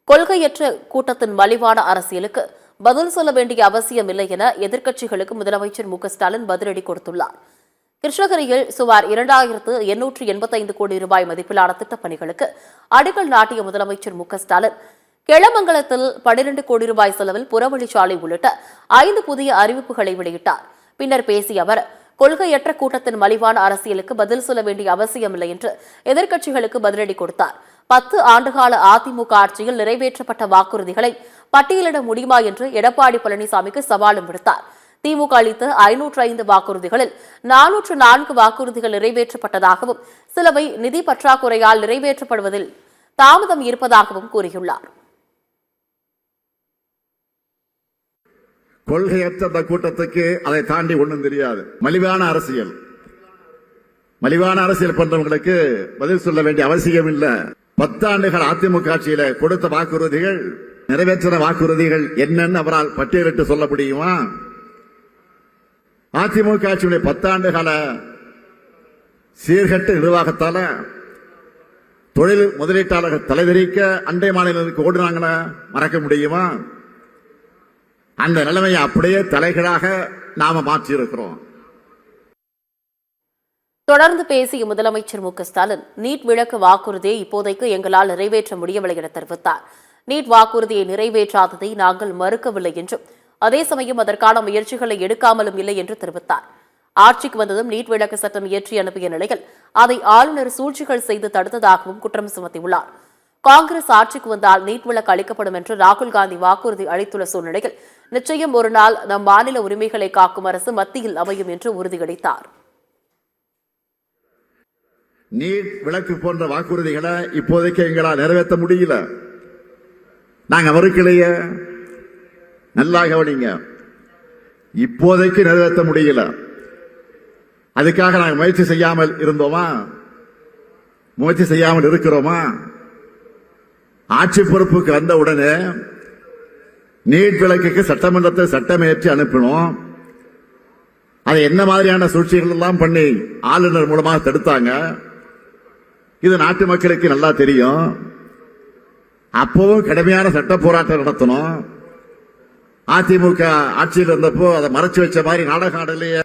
கொள்கையற்ற கூட்டத்தின் மலிவான அரசியலுக்கு பதில் சொல்ல வேண்டிய அவசியமில்லை என எதிர்க்கட்சிகளுக்கு முதலமைச்சர் மு.க.ஸ்டாலின் பதிலடி கொடுத்துள்ளார். கிருஷ்ணகிரியில் சுமார் 2885 கோடி ரூபாய் மதிப்பிலான திட்டப்பணிகளுக்கு அடிக்கல் நாட்டிய முதலமைச்சர் மு.க.ஸ்டாலின் கெளமங்கலத்தில் 12 கோடி ரூபாய் செலவில் புறவழிச்சாலை உள்ளிட்ட 5 புதிய அறிவிப்புகளை வெளியிட்டார். பின்னர் பேசிய அவர், கொள்கையற்ற கூட்டத்தின் மலிவான அரசியலுக்கு பதில் சொல்ல வேண்டிய அவசியமில்லை என்று எதிர்க்கட்சிகளுக்கு பதிலடி கொடுத்தார். 10 ஆண்டுகால அதிமுக ஆட்சியில் நிறைவேற்றப்பட்ட வாக்குறுதிகளை பட்டியலிட முடியுமா என்று எடப்பாடி பழனிசாமிக்கு சவாலும் விடுத்தார். திமுக அளித்த 505 வாக்குறுதிகளில் 404 வாக்குறுதிகள் நிறைவேற்றப்பட்டதாகவும் சிலவை நிதி பற்றாக்குறையால் நிறைவேற்றப்படுவதில் தாமதம் இருப்பதாகவும் கூறியுள்ளார். கொள்கையற்ற கூட்டத்துக்கு அதை தாண்டி ஒன்றும் தெரியாது. மலிவான அரசியல் பண்றவங்களுக்கு பதில் சொல்ல வேண்டிய அவசியம் இல்லை. 10 ஆண்டுகள் அதிமுக ஆட்சியில கொடுத்த வாக்குறுதிகள், நிறைவேற்ற வாக்குறுதிகள் என்னன்னு அவரால் பட்டியலிட்டு சொல்ல முடியுமா? அதிமுக ஆட்சியுடைய 10 ஆண்டு கால சீர்கட்ட நிர்வாகத்தால தொழில் முதலீட்டாளர்கள் தலைவிரிக்க அண்டை மாநிலங்களுக்கு ஓடுனாங்கன்னா மறக்க முடியுமா? அந்த நிலைமையை அப்படியே தலைகளாக நாம மாற்றி இருக்கிறோம். தொடர்ந்து பேசிய முதலமைச்சர் மு.க.ஸ்டாலின், நீட் விளக்கு வாக்குறுதியை இப்போதைக்கு எங்களால் நிறைவேற்ற முடியவில்லை என தெரிவித்தார். நீட் வாக்குறுதியை நிறைவேற்றாததை நாங்கள் மறுக்கவில்லை என்றும், அதே சமயம் அதற்கான முயற்சிகளை எடுக்காமலும் இல்லை என்று தெரிவித்தார். ஆட்சிக்கு வந்ததும் நீட் விளக்கு சட்டம் இயற்றி அனுப்பிய நிலையில் அதை ஆளுநர் சூழ்ச்சிகள் செய்து தடுத்ததாகவும் குற்றம் சுமத்தியுள்ளார். காங்கிரஸ் ஆட்சிக்கு வந்தால் நீட் விளக்கு அளிக்கப்படும் என்று ராகுல் காந்தி வாக்குறுதி அளித்துள்ள சூழ்நிலையில் நிச்சயம் ஒரு நாள் நம் மாநில உரிமைகளை காக்கும் அரசு மத்தியில் அமையும் என்று உறுதியளித்தார். நீட் விளக்கு போன்ற வாக்குறுதிகளை இப்போதைக்கு எங்களால் நிறைவேற்ற முடியல. நாங்க மறுக்கலையே, நல்லா கவனிங்க. இப்போதைக்கு நிறைவேற்ற முடியல. அதுக்காக நாங்கள் முயற்சி செய்யாமல் இருந்தோமா? முயற்சி செய்யாமல் இருக்கிறோமா? ஆட்சி பொறுப்புக்கு வந்த உடனே நீட் விளக்குக்கு சட்டமன்றத்தை சட்டமேற்றி அனுப்பினோம். அதை என்ன மாதிரியான சூழ்ச்சிகள் எல்லாம் பண்ணி ஆளுநர் மூலமாக தடுத்தாங்க, இது நாட்டு மக்களுக்கு நல்லா தெரியும். அப்பவும் கடுமையான சட்ட போராட்டம் நடத்தணும். அதிமுக ஆட்சியில் இருந்தப்போ அதை மறைச்சு வச்ச மாதிரி நாடகம் ஆடலையே.